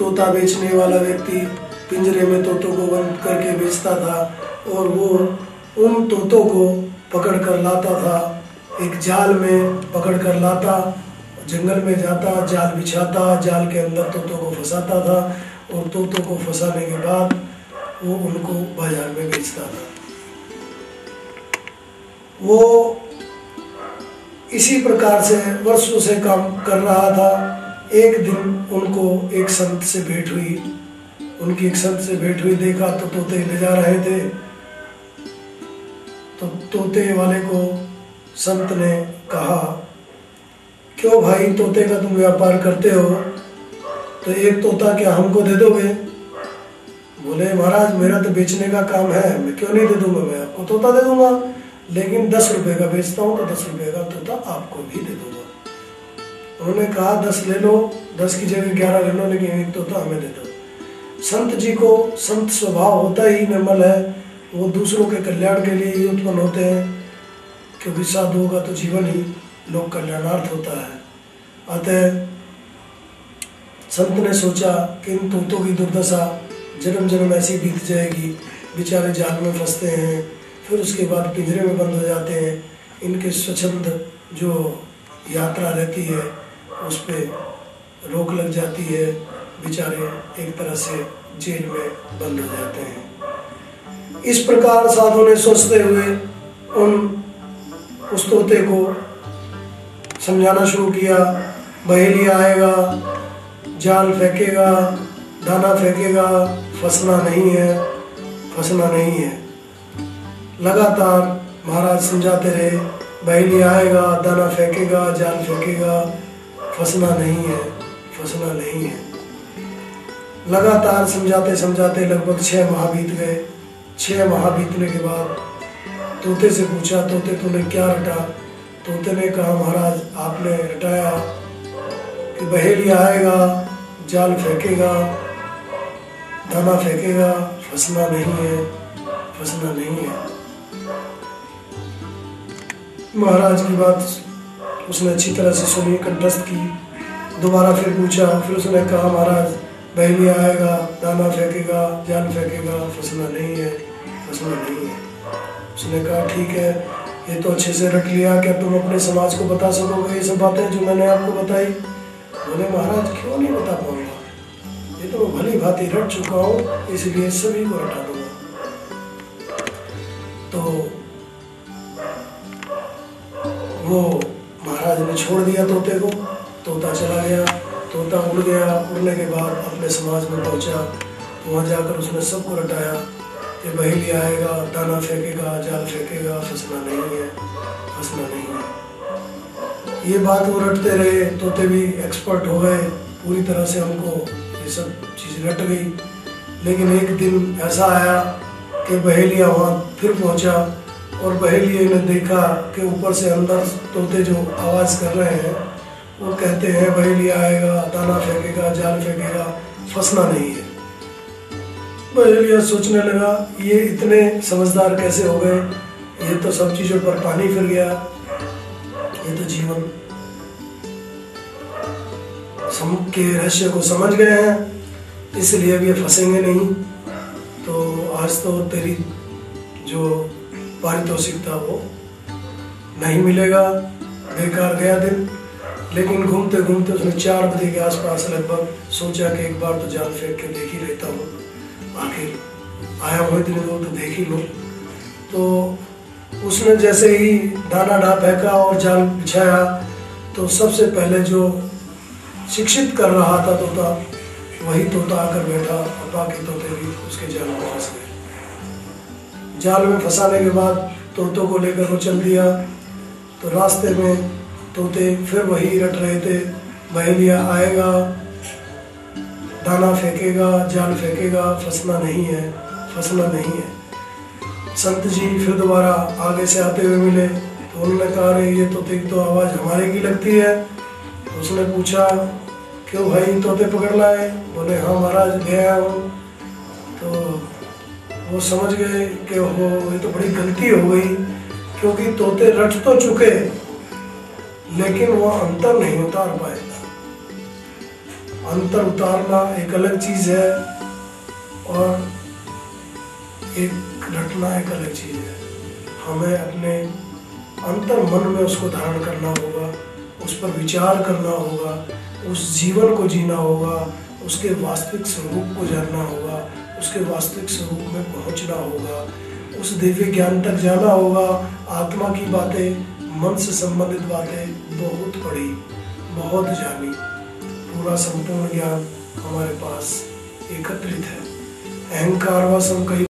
तोता बेचने वाला व्यक्ति पिंजरे में तोतों को बंद करके बेचता था और वो उन तोतों को पकड़ कर लाता था, एक जाल में पकड़ कर लाता, जंगल में जाता, जाल बिछाता, जाल के अंदर तोतों को फंसाता था और तोतों को फंसाने के बाद वो उनको बाजार में बेचता था। वो इसी प्रकार से वर्षों से काम कर रहा था। एक दिन उनको एक संत से भेंट हुई, उनकी एक संत से भेंट हुई, देखा तो तोते ले जा रहे थे। तो तोते वाले को संत ने कहा, क्यों भाई तोते का तुम व्यापार करते हो, तो एक तोता क्या हमको दे दोगे? बोले महाराज मेरा तो बेचने का काम है, मैं क्यों नहीं दे दूंगा, मैं आपको तोता दे दूंगा, लेकिन 10 रुपए का बेचता हूँ तो 10 रुपए का तोता आपको भी दे दूंगा। उन्होंने कहा 10 ले लो, 10 की जगह 11 ले लो, लेकिन एक तोता हमें दे दो। संत जी को संत स्वभाव होता ही निर्मल है, वो दूसरों के कल्याण के लिए ही उत्पन्न होते हैं, क्योंकि साधुओं का तो जीवन ही लोक कल्याणार्थ होता है। अतः संत ने सोचा कि इन तोतों की दुर्दशा जन्म जन्म ऐसी बीत जाएगी, बेचारे जाल में फंसते हैं, फिर उसके बाद पिंजरे में बंद हो जाते हैं, इनके स्वच्छंद जो यात्रा रहती है उस पर रोक लग जाती है, बेचारे एक तरह से जेल में बंद हो जाते हैं। इस प्रकार साधु ने सोचते हुए उस तोते को समझाना शुरू किया, बहेली आएगा, जाल फेंकेगा, दाना फेंकेगा, फंसना नहीं है, फंसना नहीं है। लगातार महाराज समझाते रहे, बहेली आएगा, दाना फेंकेगा, जाल फेंकेगा, फंसना नहीं है, फंसना नहीं है। लगातार समझाते समझाते लगभग 6 माह बीत गए। 6 माह बीतने के बाद तोते से पूछा, तोते तूने क्या रटा? तोते ने कहा महाराज आपने रटाया कि बहेली आएगा, जाल फेंकेगा, दाना फेंकेगा, फंसना नहीं है, फंसना नहीं है। महाराज की बात उसने अच्छी तरह से सुनी, कंठस्थ की। दोबारा फिर पूछा, फिर उसने कहा महाराज बहेली आएगा, दाना फेंकेगा, जाल फेंकेगा, फंसना नहीं है, फंसना नहीं है। उसने कहा ठीक है, ये तो अच्छे से रट लिया, क्या तुम अपने समाज को बता सकोगे ये सब बातें जो मैंने आपको बताई? बोले महाराज क्यों नहीं बता पाऊंगा, ये तो मैं भली भांति रट चुका हूँ, इसलिए सभी को रटा दूंगा। तो वो महाराज ने छोड़ दिया तोते को, तोता चला गया, तोता उड़ गया। उड़ने के बाद अपने समाज में पहुंचा, तो वहाँ जाकर उसने सबको रटाया कि बहेली आएगा, दाना फेंकेगा, जाल फेंकेगा, फंसना नहीं है, फंसना नहीं है। ये बात वो रटते रहे, तोते भी एक्सपर्ट हो गए, पूरी तरह से हमको ये सब चीज़ रट गई। लेकिन एक दिन ऐसा आया कि बहेलिया वहाँ फिर पहुँचा और बहेलिए ने देखा कि ऊपर से अंदर तोते जो आवाज़ कर रहे हैं वो कहते हैं बहेलिया आएगा, दाना फेंकेगा, जाल फेंकेगा, फंसना नहीं है। बहेलिया सोचने लगा ये इतने समझदार कैसे हो गए, ये तो सब चीज़ों पर पानी फिर गया, ये तो जीवन के रहस्य को समझ गए हैं, इसलिए अब ये फंसेंगे नहीं। तो आज तो तेरी जो पारितोषिक था वो नहीं मिलेगा, बेकार गया दिन। लेकिन घूमते घूमते उसने 4 बजे के आसपास लगभग सोचा कि एक बार तो जाल फेंक के देख ही लेता हूँ, आखिर आया हूँ इतनी दूर तो देख ही लो। तो उसने जैसे ही दाना डा फेंका और जाल बिछाया तो सबसे पहले जो शिक्षित कर रहा था तोता, वही तोता आकर बैठा और बाकी तोते भी उसके जाल में फंस गए। जाल में फंसाने के बाद तोतों को लेकर वो चल दिया। तो रास्ते में तोते फिर वही रट रहे थे, बहेलिया आएगा, दाना फेंकेगा, जाल फेंकेगा, फंसना नहीं है, फंसना नहीं है। संत जी फिर दोबारा आगे से आते हुए मिले तो उन्होंने कहा अरे ये तोते की तो आवाज़ हमारे की लगती है। तो उसने पूछा क्यों भाई तोते पकड़ लाए? बोले हाँ महाराज गया हूँ। तो वो समझ गए कि हो ये तो बड़ी गलती हो गई, क्योंकि तोते रट तो चुके लेकिन वो अंतर नहीं उतार पाए। अंतर उतारना एक अलग चीज़ है और एक रटना एक अलग चीज़ है। हमें अपने अंतर मन में उसको धारण करना होगा, उस पर विचार करना होगा, उस जीवन को जीना होगा, उसके वास्तविक स्वरूप को जानना होगा, उसके वास्तविक स्वरूप में पहुंचना होगा, उस दिव्य ज्ञान तक जाना होगा। आत्मा की बातें, मन से संबंधित बातें बहुत पढ़ी, बहुत जानी, पूरा संपूर्ण ज्ञान हमारे पास एकत्रित है। अहंकार व सम कई